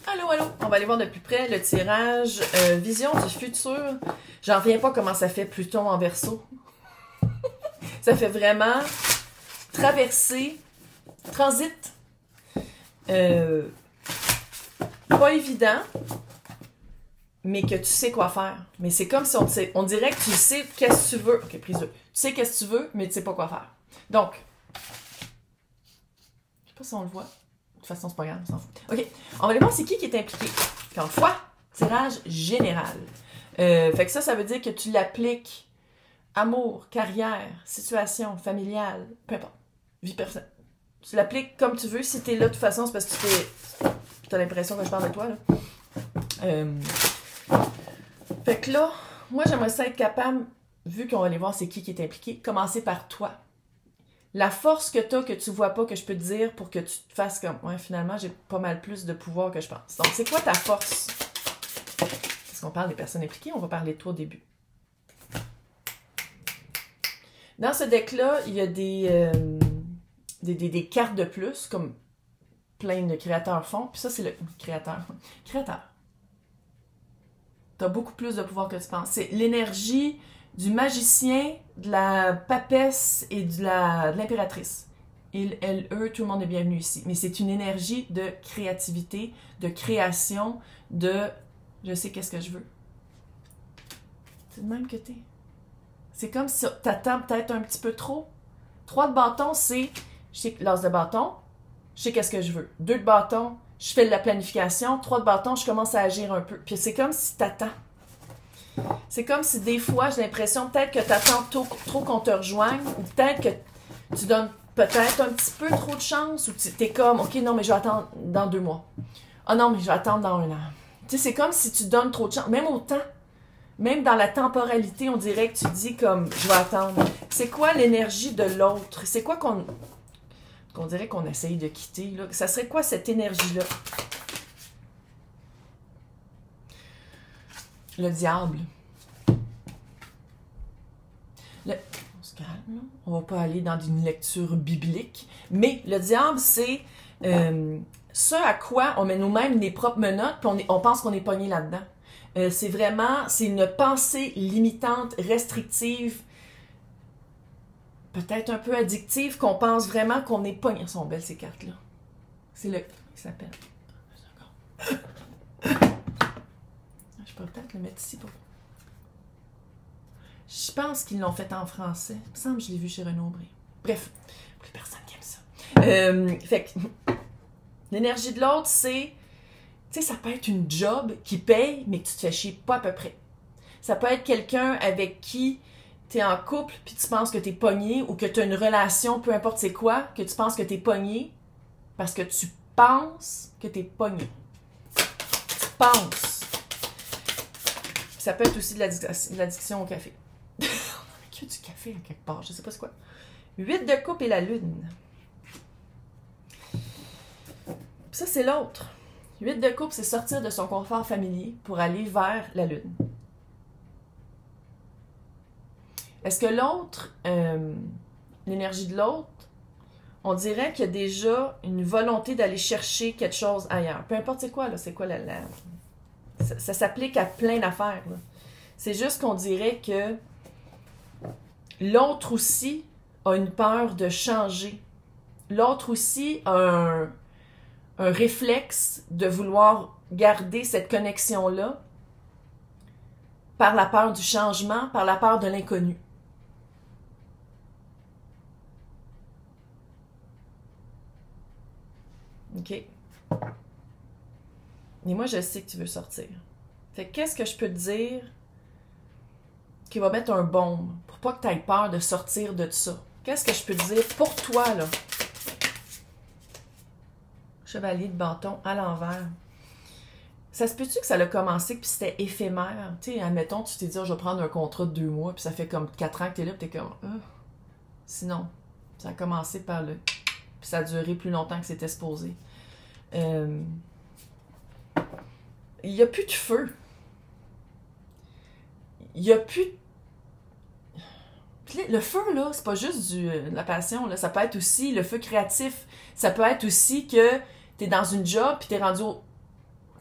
Allô, allô! On va aller voir de plus près le tirage Vision du futur. J'en reviens pas comment ça fait Pluton en Verseau. Ça fait vraiment traverser, transit. Pas évident, mais que tu sais quoi faire. Mais c'est comme si on dirait que tu sais qu'est-ce que tu veux. Ok, prise 2. Tu sais qu'est-ce que tu veux, mais tu sais pas quoi faire. Donc, je sais pas si on le voit. De toute façon, c'est pas grave, on s'en fout. OK, on va aller voir c'est qui est impliqué. Encore une fois, tirage général. Fait que ça veut dire que tu l'appliques amour, carrière, situation familiale, peu importe, vie personnelle. Tu l'appliques comme tu veux. Si t'es là, de toute façon, c'est parce que t'as l'impression que je parle de toi, là. Fait que là, moi, j'aimerais ça être capable, vu qu'on va aller voir c'est qui est impliqué, commencer par toi. La force que t'as, que tu vois pas, que je peux te dire pour que tu te fasses comme, ouais, finalement, j'ai pas mal plus de pouvoir que je pense. Donc, c'est quoi ta force? Parce qu'on parle des personnes impliquées, on va parler de toi au début. Dans ce deck-là, il y a des cartes de plus, comme plein de créateurs font. Puis ça, c'est le créateur. Créateur. T'as beaucoup plus de pouvoir que tu penses. C'est l'énergie du magicien, de la papesse et de l'impératrice. Il, elle, eux, tout le monde est bienvenu ici. Mais c'est une énergie de créativité, de création, de je sais qu'est-ce que je veux. C'est le même que t'es. C'est comme si t'attends peut-être un petit peu trop. 3 de bâton, c'est je sais l'as de bâton, je sais qu'est-ce que je veux. 2 de bâton, je fais de la planification. 3 de bâton, je commence à agir un peu. Puis c'est comme si t'attends. C'est comme si des fois, j'ai l'impression peut-être que t'attends trop qu'on te rejoigne, ou peut-être que tu donnes peut-être un petit peu trop de chance, ou t'es comme, ok, non, mais je vais attendre dans 2 mois. Ah non, mais je vais attendre dans 1 an. Tu sais, c'est comme si tu donnes trop de chance, même au temps. Même dans la temporalité, on dirait que tu dis comme, je vais attendre. C'est quoi l'énergie de l'autre? C'est quoi qu'on dirait qu'on essaye de quitter, là? Ça serait quoi cette énergie-là? Le diable. On se calme, là. On va pas aller dans une lecture biblique. Mais le diable, c'est ce à quoi on met nous-mêmes les propres menottes, puis on pense qu'on est pogné là-dedans. C'est une pensée limitante, restrictive, peut-être un peu addictive, qu'on pense vraiment qu'on est pogné. Elles sont belles, ces cartes-là. C'est le... Il s'appelle... Je peux peut-être le mettre ici pour... Je pense qu'ils l'ont fait en français. Il me semble que je l'ai vu chez Renaud Bré. Bref, pour les personnes qui aiment ça. Fait que... L'énergie de l'autre, c'est... Tu sais, ça peut être une job qui paye, mais que tu te fais chier pas à peu près. Ça peut être quelqu'un avec qui tu es en couple, puis tu penses que tu es pogné, ou que tu as une relation, peu importe c'est quoi, que tu penses que tu es pogné, parce que tu penses que tu es pogné. Tu penses. Ça peut être aussi de l'addiction au café. On a que du café à quelque part, je sais pas c'est quoi. 8 de coupe et la lune. Ça, c'est l'autre. 8 de coupe, c'est sortir de son confort familier pour aller vers la lune. Est-ce que l'autre, l'énergie de l'autre, on dirait qu'il y a déjà une volonté d'aller chercher quelque chose ailleurs. Peu importe c'est quoi, là, c'est quoi ça s'applique à plein d'affaires. C'est juste qu'on dirait que l'autre aussi a une peur de changer. L'autre aussi a un réflexe de vouloir garder cette connexion-là par la peur du changement, par la peur de l'inconnu. OK? Et moi, je sais que tu veux sortir. Fait que qu'est-ce que je peux te dire qui va mettre un baume pour pas que tu aies peur de sortir de ça? Qu'est-ce que je peux te dire pour toi, là? Chevalier de bâton à l'envers. Ça se peut-tu que ça a commencé puis c'était éphémère? Tu sais, admettons, tu t'es dit, oh, je vais prendre un contrat de 2 mois puis ça fait comme 4 ans que t'es là puis t'es comme, sinon, ça a commencé par le... Puis ça a duré plus longtemps que c'était supposé. Il n'y a plus de feu. Il n'y a plus... Le feu, là, c'est pas juste de la passion, là. Ça peut être aussi le feu créatif. Ça peut être aussi que t'es dans une job puis t'es rendu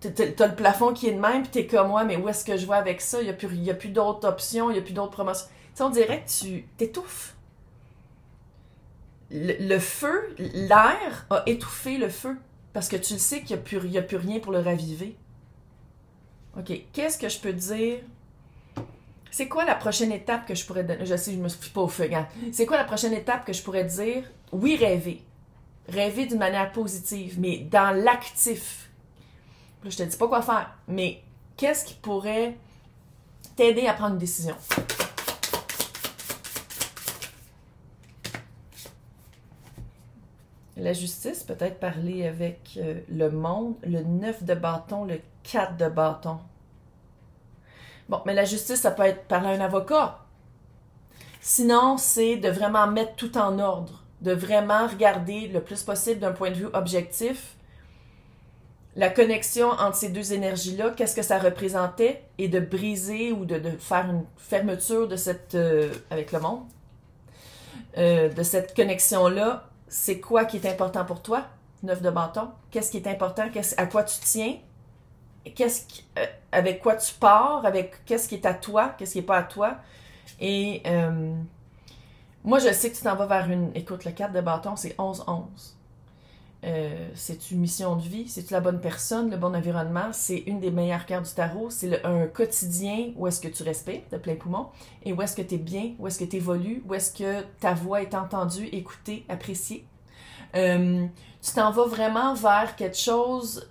T'as le plafond qui est de même, puis t'es comme moi, mais où est-ce que je vais avec ça? Il y a plus d'autres options, il y a plus d'autres promotions. Tu sais, on dirait que tu t'étouffes. Le feu, l'air a étouffé le feu, parce que tu le sais qu'il n'y a plus rien pour le raviver. OK, qu'est-ce que je peux dire? C'est quoi la prochaine étape que je pourrais donner? Je sais, je me suis pas au feu, regarde. C'est quoi la prochaine étape que je pourrais dire? Oui, rêver. Rêver d'une manière positive, mais dans l'actif. Là, je te dis pas quoi faire, mais qu'est-ce qui pourrait t'aider à prendre une décision? La justice, peut-être parler avec le monde, le 9 de bâton, le 4 de bâton. Bon, mais la justice, ça peut être parler à un avocat. Sinon, c'est de vraiment mettre tout en ordre, de vraiment regarder le plus possible d'un point de vue objectif la connexion entre ces deux énergies-là, qu'est-ce que ça représentait, et de briser ou de faire une fermeture de cette avec le monde, de cette connexion-là. C'est quoi qui est important pour toi, 9 de bâton? Qu'est-ce qui est important? À quoi tu tiens? Avec quoi tu pars? Avec qu'est-ce qui est à toi? Qu'est-ce qui n'est pas à toi? Et moi, je sais que tu t'en vas vers une... Écoute, le 4 de bâton, c'est 11-11. C'est une mission de vie? C'est-tu la bonne personne, le bon environnement? C'est une des meilleures cartes du tarot. C'est un quotidien où est-ce que tu respires de plein poumon et où est-ce que tu es bien, où est-ce que tu évolues, où est-ce que ta voix est entendue, écoutée, appréciée. Tu t'en vas vraiment vers quelque chose...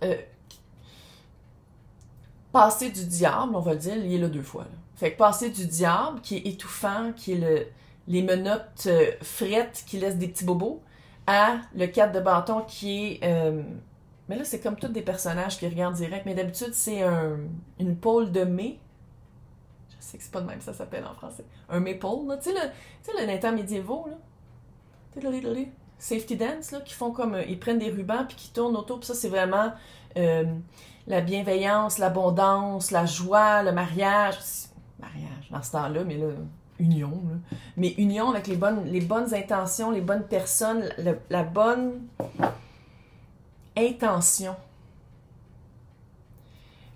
passer du diable, on va le dire, il est là 2 fois. Là. Fait que passer du diable, qui est étouffant, qui est les menottes frettes qui laissent des petits bobos, à le 4 de bâton qui est... mais là, c'est comme tous des personnages qui regardent direct, mais d'habitude, c'est une pôle de mai. Je sais que c'est pas de même, ça s'appelle en français. Un maypole, là. Tu sais, le temps médiévaux, là. Safety dance, là, qui font comme... ils prennent des rubans, puis qui tournent autour, puis ça, c'est vraiment la bienveillance, l'abondance, la joie, le mariage. Mariage, dans ce temps-là, mais là... union, là. Mais union avec les bonnes intentions, les bonnes personnes, la bonne intention.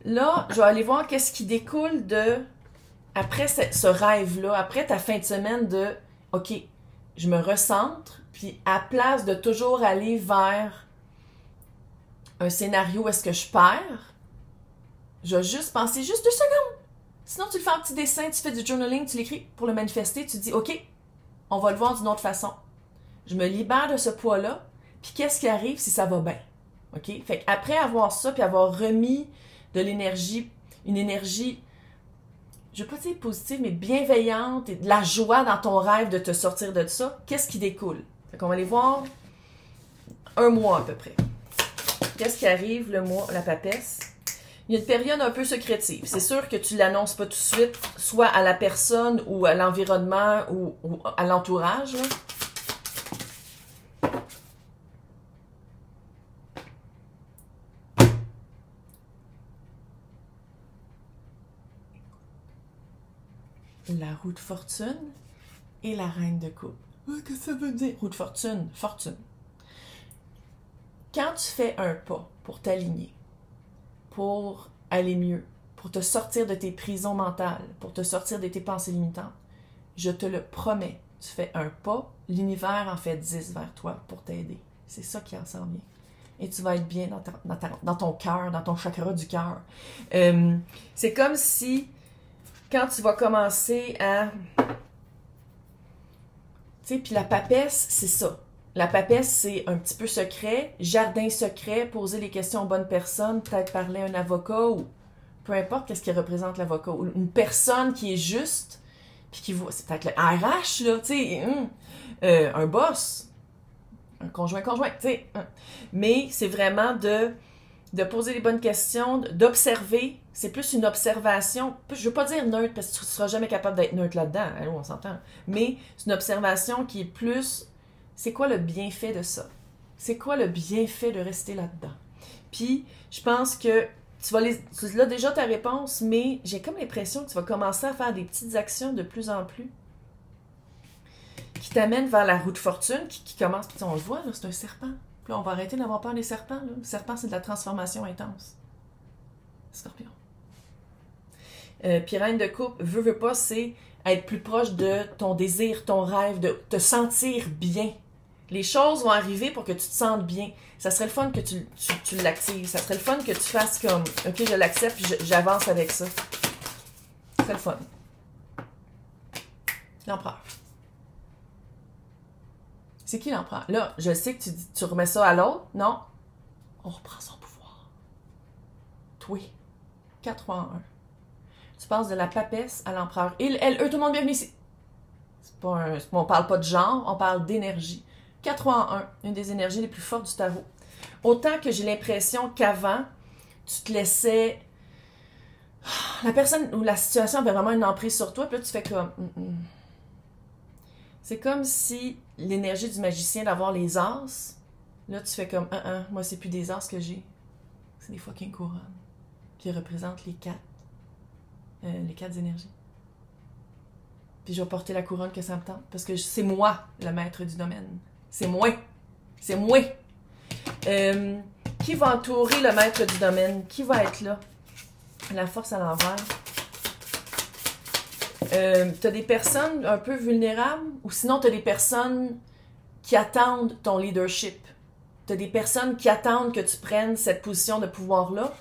Là, je vais aller voir qu'est-ce qui découle après ce rêve-là, après ta fin de semaine de « OK, je me recentre », puis à place de toujours aller vers un scénario où est-ce que je perds, je vais juste penser juste 2 secondes. Sinon, tu le fais en petit dessin, tu fais du journaling, tu l'écris pour le manifester, tu dis « OK, on va le voir d'une autre façon. Je me libère de ce poids-là, puis qu'est-ce qui arrive si ça va bien? » OK? Fait qu'après avoir ça, puis avoir remis de l'énergie, une énergie, je ne veux pas dire positive, mais bienveillante, et de la joie dans ton rêve de te sortir de ça, qu'est-ce qui découle? Fait qu'on va aller voir 1 mois à peu près. Qu'est-ce qui arrive le mois, la papesse? Il y a une période un peu secrétive. C'est sûr que tu ne l'annonces pas tout de suite, soit à la personne ou à l'environnement ou à l'entourage. La roue de fortune et la reine de coupe. Qu'est-ce que ça veut dire? Roue de fortune, fortune. Quand tu fais un pas pour t'aligner, pour aller mieux, pour te sortir de tes prisons mentales, pour te sortir de tes pensées limitantes, je te le promets, tu fais un pas, l'univers en fait 10 vers toi pour t'aider. C'est ça qui en sent bien. Et tu vas être bien dans ton cœur, dans ton chakra du cœur. C'est comme si, quand tu vas commencer à... Tu sais, puis la papesse, c'est ça. La papesse, c'est un petit peu secret, jardin secret, poser les questions aux bonnes personnes, peut-être parler à un avocat ou peu importe qu'est-ce qui représente l'avocat. Ou une personne qui est juste, puis qui voit, c'est peut-être le RH, là, tu sais, un boss, un conjoint, tu sais. Mais c'est vraiment de poser les bonnes questions, d'observer. C'est plus une observation. Je veux pas dire neutre, parce que tu seras jamais capable d'être neutre là-dedans, hein, on s'entend. Mais c'est une observation qui est plus... C'est quoi le bienfait de ça? C'est quoi le bienfait de rester là-dedans? Puis, je pense que tu l'as déjà ta réponse, mais j'ai comme l'impression que tu vas commencer à faire des petites actions de plus en plus qui t'amènent vers la roue de fortune, qui commence, puis on le voit, là, c'est un serpent. Puis là, on va arrêter d'avoir peur des serpents. Là. Le serpent, c'est de la transformation intense. Puis reine de coupe, veut pas, c'est être plus proche de ton désir, ton rêve, de te sentir bien. Les choses vont arriver pour que tu te sentes bien. Ça serait le fun que tu l'actives. Ça serait le fun que tu fasses comme, ok, je l'accepte, puis j'avance avec ça. Ça serait le fun. L'empereur. C'est qui l'empereur? Là, je sais que tu remets ça à l'autre. Non. On reprend son pouvoir. Toi. 4 en 1. Tu passes de la papesse à l'empereur. Il, elle, eux, tout le monde bienvenue ici. On parle pas de genre, on parle d'énergie. 4 en 1. Une des énergies les plus fortes du tarot. Autant que j'ai l'impression qu'avant, tu te laissais... La personne ou la situation avait vraiment une emprise sur toi, puis là, tu fais comme... C'est comme si l'énergie du magicien d'avoir les as, là, tu fais comme... moi, c'est plus des as que j'ai. C'est des fucking couronnes qui représentent les 4 énergies. Puis je vais porter la couronne que ça me tente, parce que c'est moi, le maître du domaine. C'est moi. C'est moi. Qui va entourer le maître du domaine? Qui va être là? La force à l'envers. T'as des personnes un peu vulnérables, ou sinon t'as des personnes qui attendent ton leadership. T'as des personnes qui attendent que tu prennes cette position de pouvoir-là.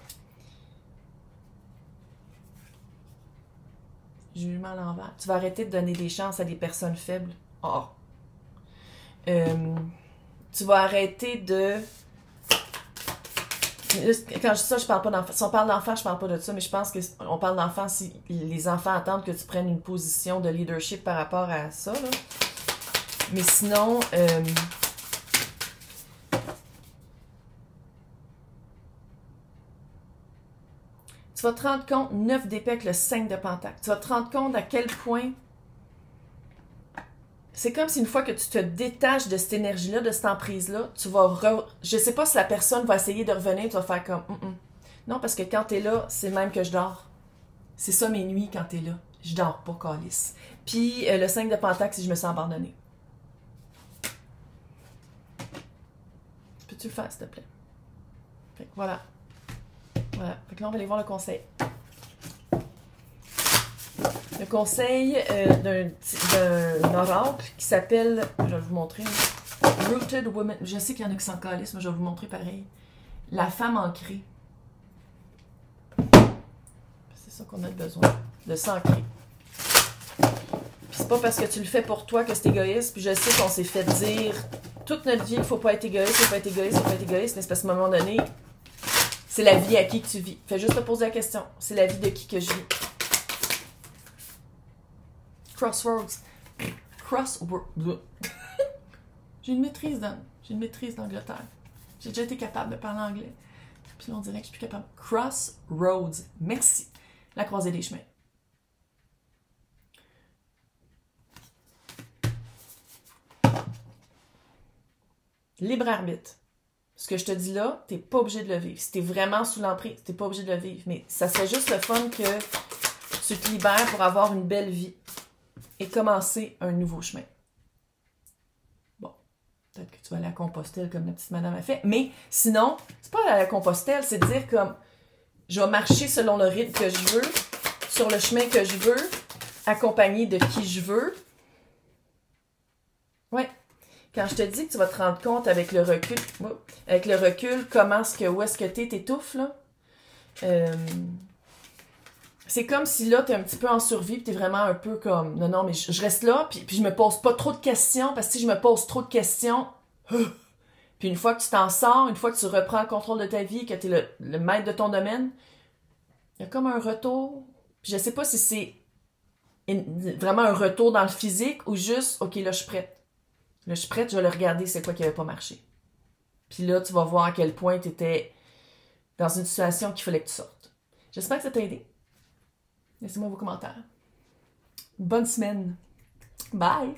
Jugement à l'envers. Tu vas arrêter de donner des chances à des personnes faibles. Oh. Tu vas arrêter de... Quand je dis ça, je parle pas d'enfants. Si on parle d'enfants, je parle pas de ça, mais je pense qu'on parle d'enfants si les enfants attendent que tu prennes une position de leadership par rapport à ça, là. Mais sinon, tu vas te rendre compte, 9 d'épée avec le 5 de pentacle, tu vas te rendre compte à quel point c'est comme si une fois que tu te détaches de cette énergie-là, de cette emprise-là, tu vas... Je sais pas si la personne va essayer de revenir, tu vas faire comme... Non, parce que quand t'es là, c'est même que je dors. C'est ça mes nuits quand t'es là. Je dors pas, câlisse. Puis le 5 de pentacle, si je me sens abandonnée. Peux-tu le faire, s'il te plaît? Fait que voilà. Voilà. Fait que là, on va aller voir le conseil. Le conseil d'un oracle qui s'appelle, je vais vous montrer, Rooted Woman. Je sais qu'il y en a qui s'en calissent, mais je vais vous montrer pareil. La femme ancrée. C'est ça qu'on a besoin, de s'ancrer. Puis c'est pas parce que tu le fais pour toi que c'est égoïste, puis je sais qu'on s'est fait dire toute notre vie, il faut pas être égoïste, il faut pas être égoïste, il faut pas être égoïste, mais c'est parce qu'à un moment donné, c'est la vie à qui que tu vis. Fais juste te poser la question, c'est la vie de qui que je vis. Crossroads. J'ai une maîtrise d'Angleterre. J'ai déjà été capable de parler anglais. Puis là, on dirait que je suis plus capable. Crossroads. Merci. La croisée des chemins. Libre arbitre. Ce que je te dis là, t'es pas obligé de le vivre. Si t'es vraiment sous l'emprise, t'es pas obligé de le vivre. Mais ça serait juste le fun que tu te libères pour avoir une belle vie et commencer un nouveau chemin. Bon, peut-être que tu vas aller à Compostelle comme la petite madame a fait, mais sinon, c'est pas aller à la Compostelle, c'est de dire comme, je vais marcher selon le rythme que je veux, sur le chemin que je veux, accompagné de qui je veux. Ouais. Quand je te dis que tu vas te rendre compte avec le recul, où est-ce que t'étouffes, là, c'est comme si là, t'es un petit peu en survie, puis t'es vraiment un peu comme, non, mais je reste là, puis je me pose pas trop de questions, parce que si je me pose trop de questions, puis une fois que tu t'en sors, une fois que tu reprends le contrôle de ta vie, que t'es le maître de ton domaine, il y a comme un retour, puis je sais pas si c'est vraiment un retour dans le physique, ou juste, ok, là, je suis prête. Là, je suis prête, je vais le regarder, c'est quoi qui avait pas marché. Puis là, tu vas voir à quel point t'étais dans une situation qu'il fallait que tu sortes. J'espère que ça t'a aidé. Laissez-moi vos commentaires. Bonne semaine. Bye!